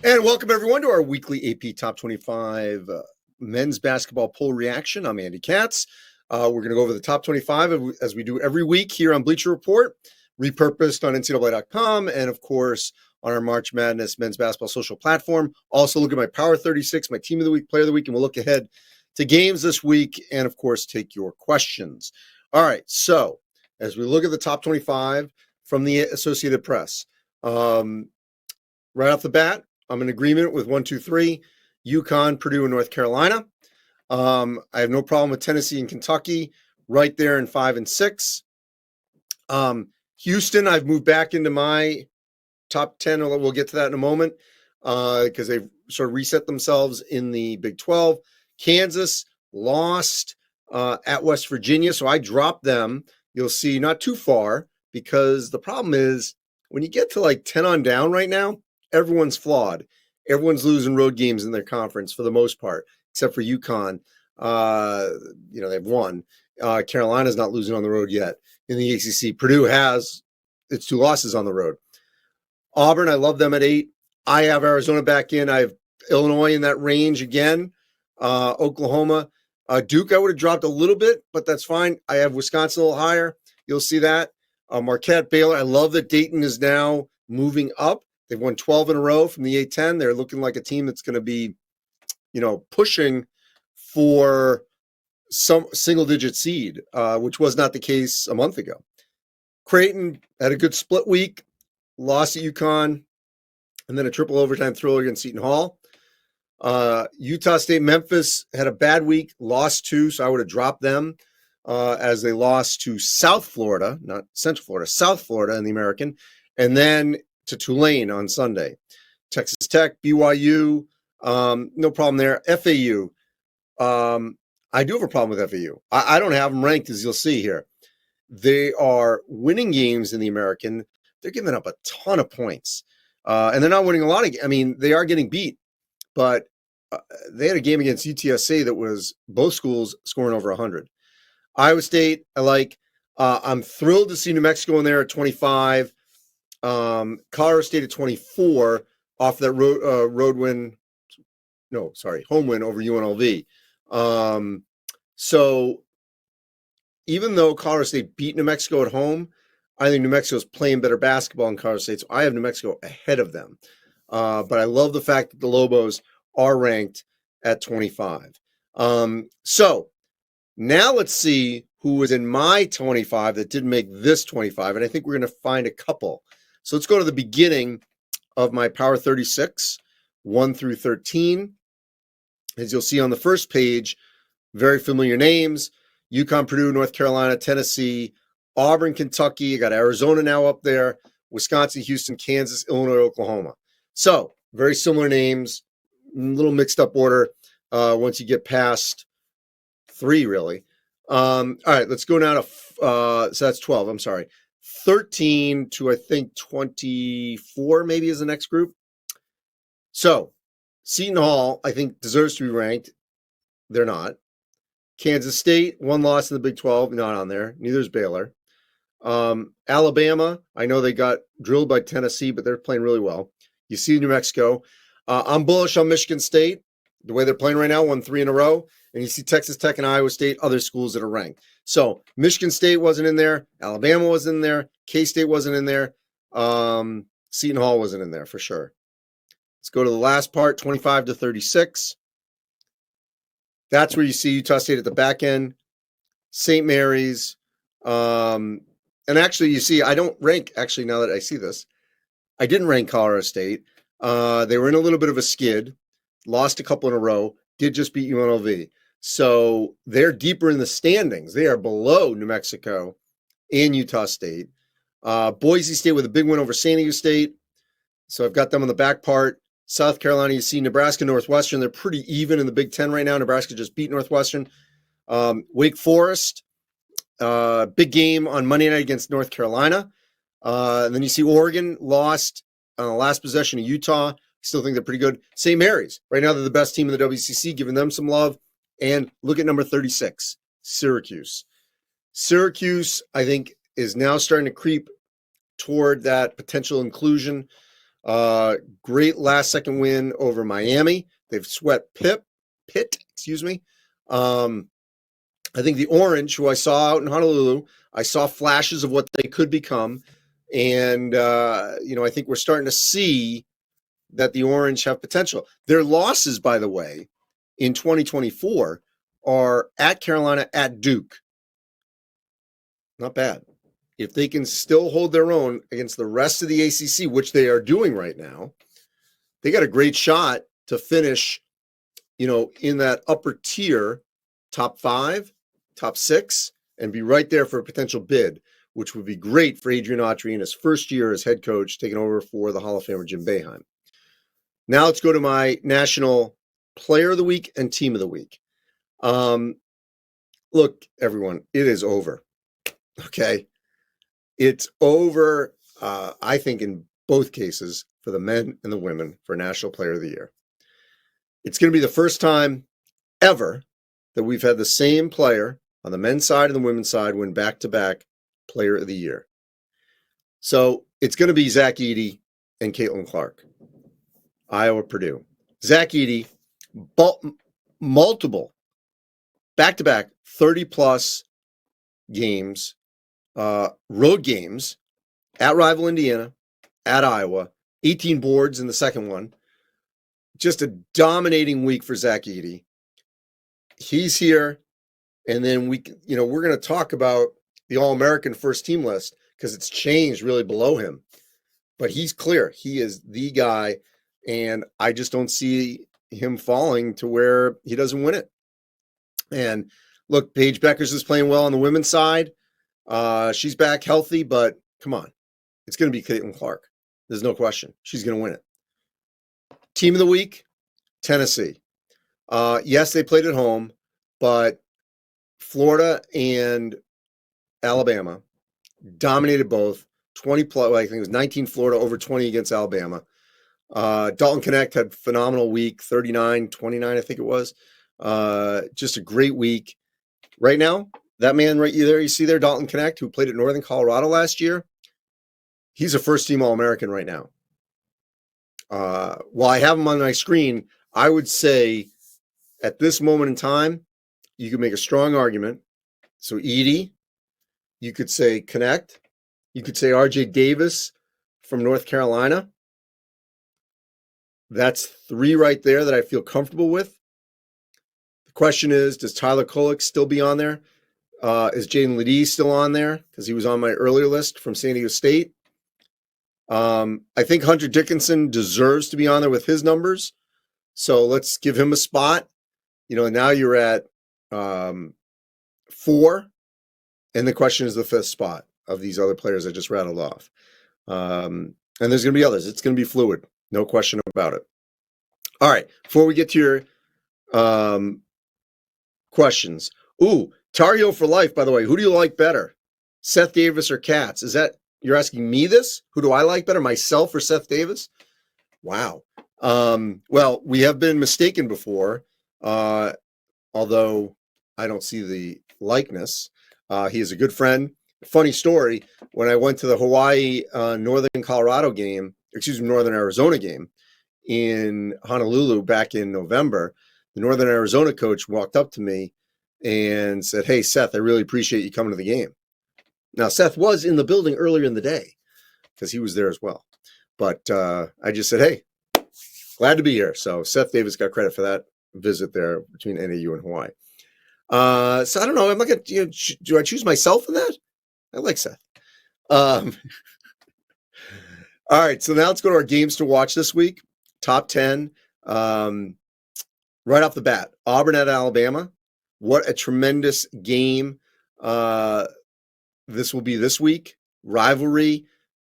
And welcome everyone to our weekly AP Top 25 men's basketball poll reaction. I'm Andy Katz. We're going to go over the top 25 as we do every week here on Bleacher Report, repurposed on NCAA.com, and of course on our March Madness men's basketball social platform. Also look at my Power 36, my Team of the Week, Player of the Week, and we'll look ahead to games this week and of course take your questions. All right, so as we look at the top 25 from the Associated Press, right off the bat, I'm in agreement with 1, 2, 3, UConn, Purdue, and North Carolina. I have no problem with Tennessee and Kentucky right there in 5 and 6. Houston, I've moved back into my top 10. We'll get to that in a moment because they've sort of reset themselves in the Big 12. Kansas lost at West Virginia, so I dropped them. You'll see not too far because the problem is when you get to like 10 on down right now, everyone's flawed. Everyone's losing road games in their conference for the most part, except for UConn. They've won. Carolina's not losing on the road yet in the ACC. Purdue has its 2 losses on the road. Auburn, I love them at 8. I have Arizona back in. I have Illinois in that range again. Oklahoma. Duke, I would have dropped a little bit, but that's fine. I have Wisconsin a little higher. You'll see that. Marquette, Baylor. I love that Dayton is now moving up. They've won 12 in a row from the A-10. They're looking like a team that's going to be, pushing for some single-digit seed, which was not the case a month ago. Creighton had a good split week, lost at UConn, and then a triple overtime thriller against Seton Hall. Utah State, Memphis had a bad week, lost 2, so I would have dropped them as they lost to South Florida, not Central Florida, South Florida in the American, and then to Tulane on Sunday. Texas Tech, BYU, no problem there. FAU, I do have a problem with FAU. I don't have them ranked, as you'll see here. They are winning games in the American. They're giving up a ton of points. And they're not winning a lot of, they are getting beat, but they had a game against UTSA that was both schools scoring over 100. Iowa State, I like. I'm thrilled to see New Mexico in there at 25. Colorado State at 24 off that home win over UNLV. So even though Colorado State beat New Mexico at home, I think New Mexico's playing better basketball in Colorado State, so I have New Mexico ahead of them. But I love the fact that the Lobos are ranked at 25. So now let's see who was in my 25 that didn't make this 25, and I think we're going to find a couple. So let's go to the beginning of my Power 36, 1 through 13. As you'll see on the first page, very familiar names: UConn, Purdue, North Carolina, Tennessee, Auburn, Kentucky. I got Arizona now up there, Wisconsin, Houston, Kansas, Illinois, Oklahoma. So very similar names, a little mixed up order once you get past 3, really. All right, let's go now to, so that's 12, I'm sorry. 13 to, I think, 24 maybe is the next group. So Seton Hall, I think, deserves to be ranked. They're not. Kansas State, 1 loss in the Big 12, not on there. Neither is Baylor. Alabama, I know they got drilled by Tennessee, but they're playing really well. You see New Mexico. I'm bullish on Michigan State, the way they're playing right now, won 3 in a row. And you see Texas Tech and Iowa State, other schools that are ranked. So Michigan State wasn't in there. Alabama wasn't in there. K-State wasn't in there. Seton Hall wasn't in there for sure. Let's go to the last part, 25 to 36. That's where you see Utah State at the back end, St. Mary's. And actually, you see, I don't rank, actually, now that I see this, I didn't rank Colorado State. They were in a little bit of a skid, lost a couple in a row, did just beat UNLV. So they're deeper in the standings. They are below New Mexico and Utah State. Boise State with a big win over San Diego State. So I've got them on the back part. South Carolina, you see Nebraska, Northwestern. They're pretty even in the Big Ten right now. Nebraska just beat Northwestern. Wake Forest, big game on Monday night against North Carolina. And then you see Oregon lost on the last possession of Utah. Still think they're pretty good. St. Mary's. Right now they're the best team in the WCC, giving them some love. And look at number 36, Syracuse. Syracuse, I think, is now starting to creep toward that potential inclusion. Great last second win over Miami. They've swept Pitt, excuse me. I think the Orange, who I saw out in Honolulu, I saw flashes of what they could become. And, I think we're starting to see that the Orange have potential. Their losses, by the way, in 2024 are at Carolina, at Duke. Not bad. If they can still hold their own against the rest of the ACC, which they are doing right now, they got a great shot to finish, in that upper tier, top 5, top 6, and be right there for a potential bid, which would be great for Adrian Autry in his first year as head coach, taking over for the Hall of Famer Jim Boeheim. Now let's go to my National Player of the Week and Team of the Week. Look, everyone, it is over. Okay? It's over, I think, in both cases for the men and the women for National Player of the Year. It's going to be the first time ever that we've had the same player on the men's side and the women's side win back-to-back Player of the Year. So it's going to be Zach Edey and Caitlin Clark, Iowa, Purdue. Zach Edey, multiple back-to-back 30-plus games, road games at rival Indiana, at Iowa, 18 boards in the second one. Just a dominating week for Zach Edey. He's here, and then we're going to talk about the All-American first team list because it's changed really below him. But he's clear. He is the guy, and I just don't see him falling to where he doesn't win it. And look, Paige Beckers is playing well on the women's side. She's back healthy, but come on. It's going to be Caitlin Clark. There's no question. She's going to win it. Team of the week, Tennessee. Yes, they played at home, but Florida and Alabama dominated both. 20 plus, I think it was 19 Florida, over 20 against Alabama. Dalton Knecht had a phenomenal week, 39-29, I think it was. Just a great week. Right now, that man right there, you see there, Dalton Knecht, who played at Northern Colorado last year, he's a first-team All-American right now. While I have him on my screen, I would say at this moment in time, you could make a strong argument. So Edey, you could say Knecht, you could say RJ Davis from North Carolina. That's 3 right there that I feel comfortable with. The question is, does Tyler Kolek still be on there? Is Jaden Ledee still on there? Because he was on my earlier list from San Diego State. I think Hunter Dickinson deserves to be on there with his numbers. So let's give him a spot. Now you're at 4. And the question is the 5th spot of these other players I just rattled off. And there's going to be others. It's going to be fluid. No question about it. All right. Before we get to your questions. Tar Heel for life, by the way. Who do you like better? Seth Davis or Katz? Is that, you're asking me this? Who do I like better, myself or Seth Davis? Wow. Well, we have been mistaken before, although I don't see the likeness. He is a good friend. Funny story, when I went to the Hawaii Northern Arizona game in Honolulu back in November, the Northern Arizona coach walked up to me and said, "Hey, Seth, I really appreciate you coming to the game." Now, Seth was in the building earlier in the day because he was there as well. But I just said, "Hey, glad to be here." So Seth Davis got credit for that visit there between NAU and Hawaii. So I don't know. I'm not going to, do I choose myself in that? I like Seth. All right. So now let's go to our games to watch this week. Top 10. Right off the bat, Auburn at Alabama. What a tremendous game this will be this week. Rivalry.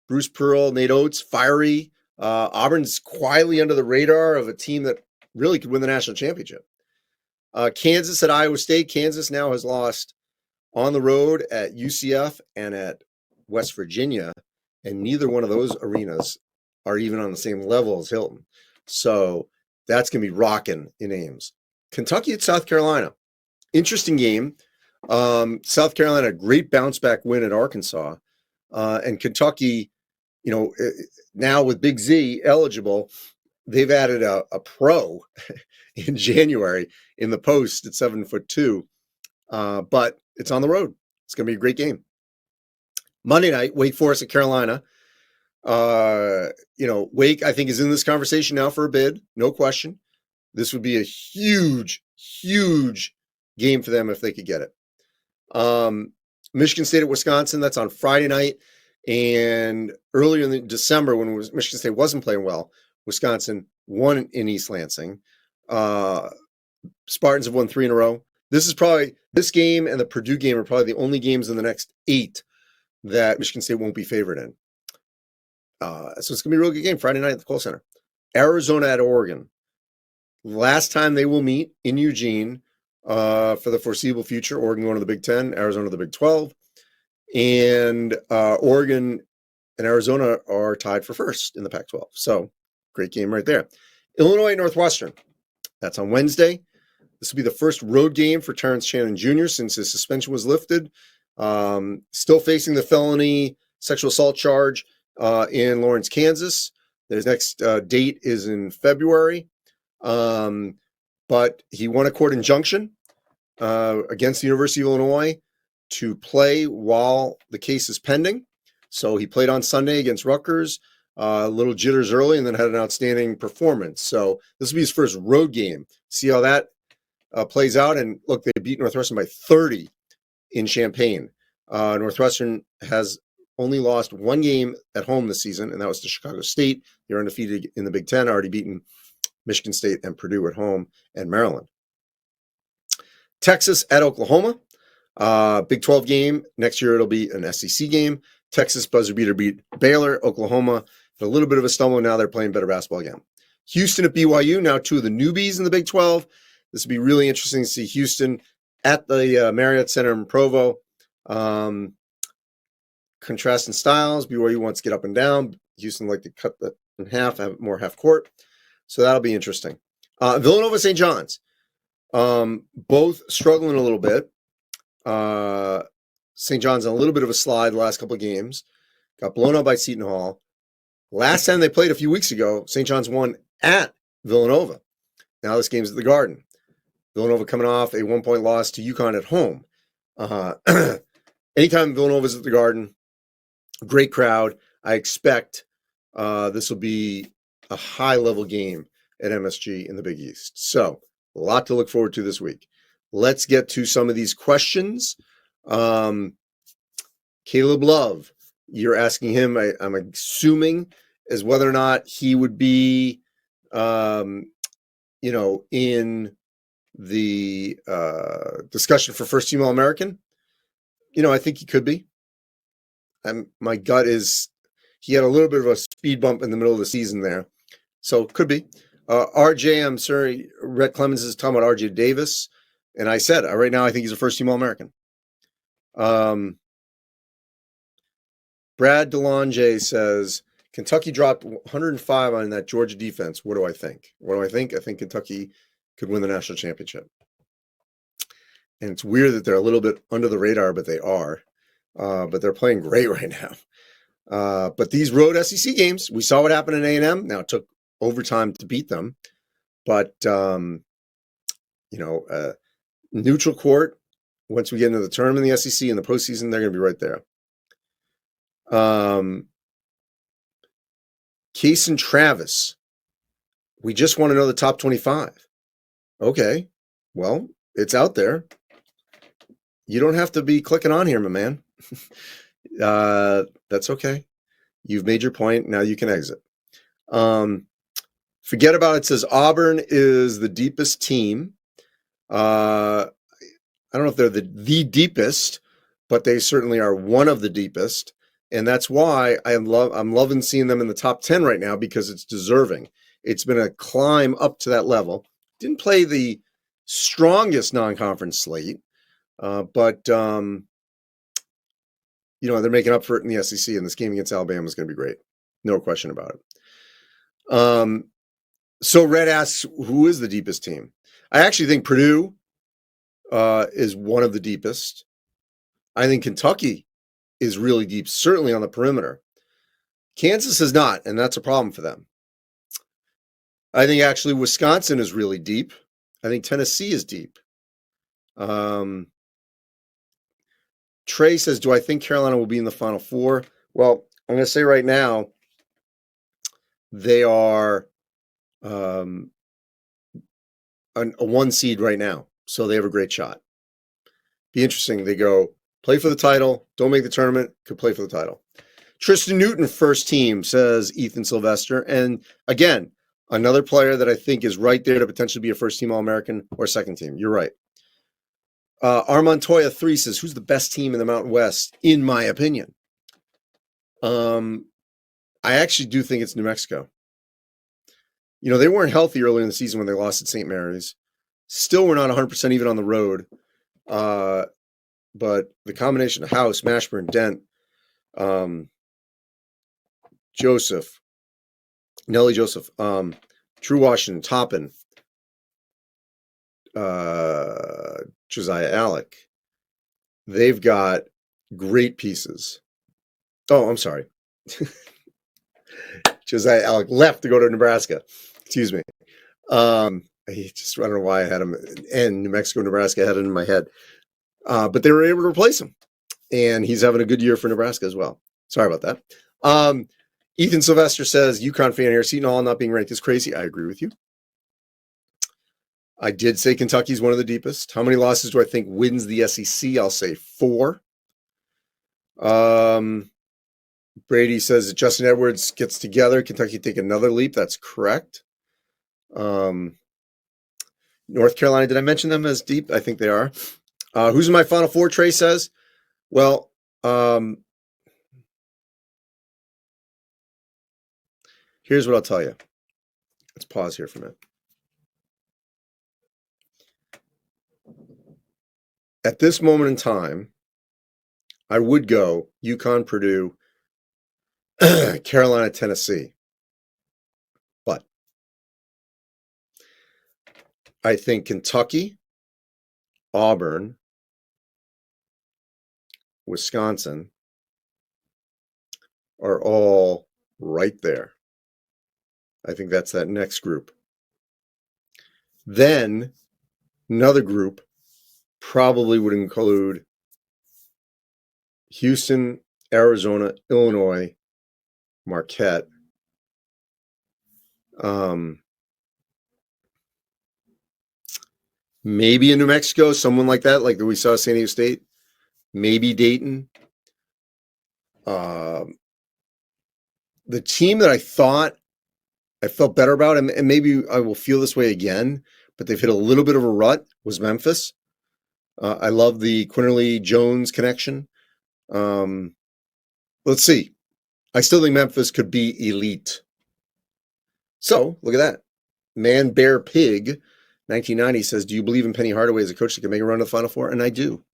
Bruce Pearl, Nate Oates, fiery. Auburn's quietly under the radar of a team that really could win the national championship. Kansas at Iowa State. Kansas now has lost on the road at UCF and at West Virginia, and neither one of those arenas are even on the same level as Hilton. So that's going to be rocking in Ames. Kentucky at South Carolina. Interesting game. South Carolina, a great bounce back win at Arkansas. And Kentucky now with Big Z eligible, they've added a pro in January in the post at 7'2". But it's on the road. It's going to be a great game. Monday night, Wake Forest at Carolina. Wake, I think, is in this conversation now for a bid, no question. This would be a huge, huge game for them if they could get it. Michigan State at Wisconsin, that's on Friday night. And earlier in December, when Michigan State wasn't playing well, Wisconsin won in East Lansing. Spartans have won 3 in a row. This game and the Purdue game are probably the only games in the next 8 that Michigan State won't be favored in. So it's going to be a real good game Friday night at the Kohl Center. Arizona at Oregon. Last time they will meet in Eugene for the foreseeable future. Oregon going to the Big Ten, Arizona to the Big 12. And Oregon and Arizona are tied for first in the Pac-12. So great game right there. Illinois Northwestern. That's on Wednesday. This will be the first road game for Terrence Shannon Jr. since his suspension was lifted. Still facing the felony sexual assault charge in Lawrence, Kansas. His next date is in February. But he won a court injunction against the University of Illinois to play while the case is pending. So he played on Sunday against Rutgers, a little jitters early, and then had an outstanding performance. So this will be his first road game. See how that plays out. And look, they beat Northwestern by 30 in Champaign. Northwestern has only lost 1 game at home this season, and that was to Chicago State. They're undefeated in the Big Ten, already beaten Michigan State and Purdue at home, and Maryland. Texas at Oklahoma. Big 12 game. Next year it'll be an SEC game. Texas buzzer beater beat Baylor. Oklahoma, a little bit of a stumble. Now they're playing better basketball again. Houston at BYU, now 2 of the newbies in the Big 12. This will be really interesting to see Houston at the Marriott Center in Provo. Contrast in styles. BYU wants to get up and down. Houston like to cut that in half, have more half court. So that'll be interesting. Villanova, St. John's. Both struggling a little bit. St. John's on a little bit of a slide the last couple of games. Got blown out by Seton Hall. Last time they played a few weeks ago, St. John's won at Villanova. Now this game's at the Garden. Villanova coming off a 1-point loss to UConn at home. Anytime Villanova's at the Garden, great crowd. I expect this will be a high-level game at MSG in the Big East. So a lot to look forward to this week. Let's get to some of these questions. Caleb Love, you're asking him, I'm assuming, as whether or not he would be, in the discussion for first team All-American. I think he could be. My gut is he had a little bit of a speed bump in the middle of the season there. So could be. RJ, I'm sorry, Rhett Clemens is talking about RJ Davis. And I said, right now, I think he's a first team All-American. Brad DeLonge says, Kentucky dropped 105 on that Georgia defense. What do I think? I think Kentucky could win the national championship. And it's weird that they're a little bit under the radar, but they are. But they're playing great right now. But these road SEC games, we saw what happened in A&M. Now, it took overtime to beat them. But, neutral court, once we get into the tournament in the SEC and the postseason, they're going to be right there. Case and Travis, we just want to know the top 25. Okay, well, it's out there. You don't have to be clicking on here, my man. That's okay. You've made your point. Now you can exit. Forget about it. Says Auburn is the deepest team. I don't know if they're the deepest, but they certainly are one of the deepest. And that's why I'm loving seeing them in the top 10 right now, because it's deserving. It's been a climb up to that level. Didn't play the strongest non-conference slate, but they're making up for it in the SEC, and this game against Alabama is going to be great. No question about it. So Red asks, who is the deepest team? I actually think Purdue is one of the deepest. I think Kentucky is really deep, certainly on the perimeter. Kansas has not, and that's a problem for them. I think actually Wisconsin is really deep. I think Tennessee is deep. Trey says, do I think Carolina will be in the Final Four? Well, I'm going to say right now, they are a 1 seed right now. So they have a great shot. Be interesting. They go play for the title, don't make the tournament, could play for the title. Tristan Newton, first team, says Ethan Sylvester. And again, another player that I think is right there to potentially be a first-team All-American or second-team. You're right. Armand Toya 3 says, who's the best team in the Mountain West, in my opinion? I actually do think it's New Mexico. You know, they weren't healthy early in the season when they lost at St. Mary's. Still were not 100% even on the road. But the combination of House, Mashburn, Dent, Joseph, Nelly Joseph, Drew Washington, Toppin, Josiah Alec. They've got great pieces. Oh, I'm sorry. Josiah Alec left to go to Nebraska. Excuse me. I don't know why I had him and New Mexico, Nebraska. I had it in my head. But they were able to replace him. And he's having a good year for Nebraska as well. Sorry about that. Ethan Sylvester says, UConn fan here, Seton Hall not being ranked is crazy. I agree with you. I did say Kentucky's one of the deepest. How many losses do I think wins the SEC? I'll say 4. Brady says that Justin Edwards gets together. Kentucky take another leap. That's correct. North Carolina, did I mention them as deep? I think they are. Who's in my Final Four, Trey says? Well, here's what I'll tell you. Let's pause here for a minute. At this moment in time, I would go UConn, Purdue, Carolina, Tennessee. But I think Kentucky, Auburn, Wisconsin are all right there. I think that's that next group. Then another group probably would include Houston, Arizona, Illinois, Marquette. Maybe in New Mexico, someone like that, like we saw San Diego State. Maybe Dayton. The team that I thought I felt better about, and maybe I will feel this way again, but they've hit a little bit of a rut, was Memphis. I love the Quinterly-Jones connection. Let's see. I still think Memphis could be elite. So, look at that. Man, Bear, Pig, 1990 says, do you believe in Penny Hardaway as a coach that can make a run to the Final Four? And I do.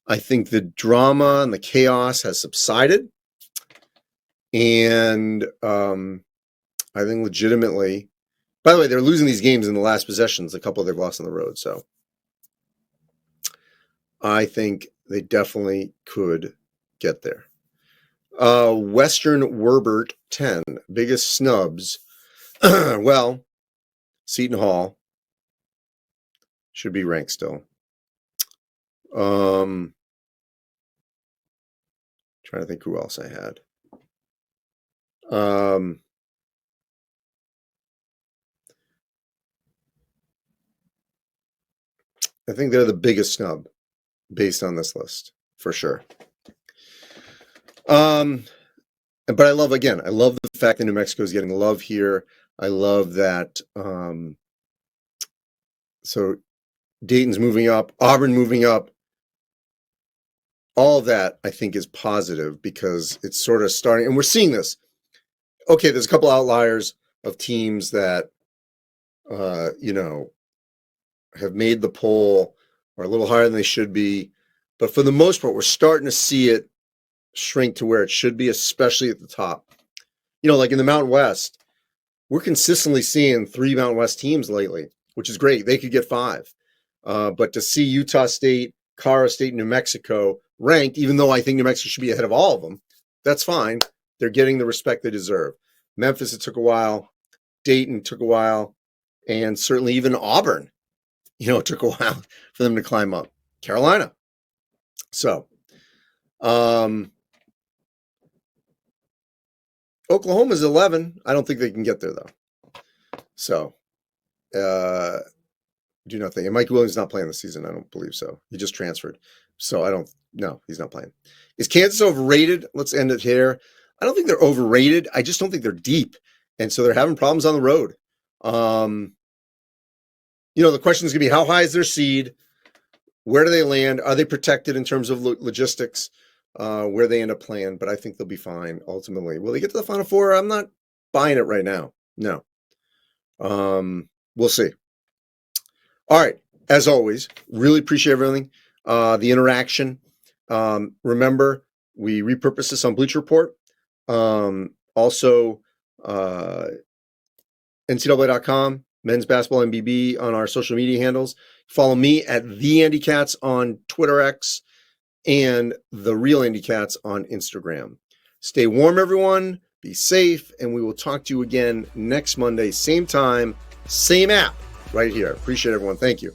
I think the drama and the chaos has subsided. And I think legitimately, by the way, they're losing these games in the last possessions. A couple they've lost on the road. So I think they definitely could get there. Western Werbert 10, biggest snubs. Well, Seton Hall should be ranked still. Trying to think who else I had. I think they're the biggest snub based on this list, for sure. But I love the fact that New Mexico is getting love here. I love that. So Dayton's moving up, Auburn moving up. All of that, I think, is positive because it's sort of starting, and we're seeing this. Okay, there's a couple outliers of teams that, have made the poll or a little higher than they should be. But for the most part, we're starting to see it shrink to where it should be, especially at the top. Like in the Mountain West, we're consistently seeing 3 Mountain West teams lately, which is great. They could get 5. But to see Utah State, Colorado State, New Mexico ranked, even though I think New Mexico should be ahead of all of them, that's fine. they're getting the respect they deserve. Memphis, it took a while. Dayton took a while. And certainly even Auburn, it took a while for them to climb up. Carolina. So, Oklahoma's 11. I don't think they can get there, though. So, do not think. And Mike Williams is not playing this season. I don't believe so. He just transferred. So no, he's not playing. Is Kansas overrated? Let's end it here. I don't think they're overrated. I just don't think they're deep. And so they're having problems on the road. The question is going to be, how high is their seed? Where do they land? Are they protected in terms of logistics? Where they end up playing? But I think they'll be fine ultimately. Will they get to the Final Four? I'm not buying it right now. No. We'll see. All right. As always, really appreciate everything. The interaction. Remember, we repurpose this on Bleacher Report. Also, NCAA.com, men's basketball MBB on our social media handles. Follow me at the Andy Katz on Twitter X and the real Andy Katz on Instagram. Stay warm, everyone. Be safe, and we will talk to you again next Monday, same time, same app, right here. Appreciate everyone. Thank you.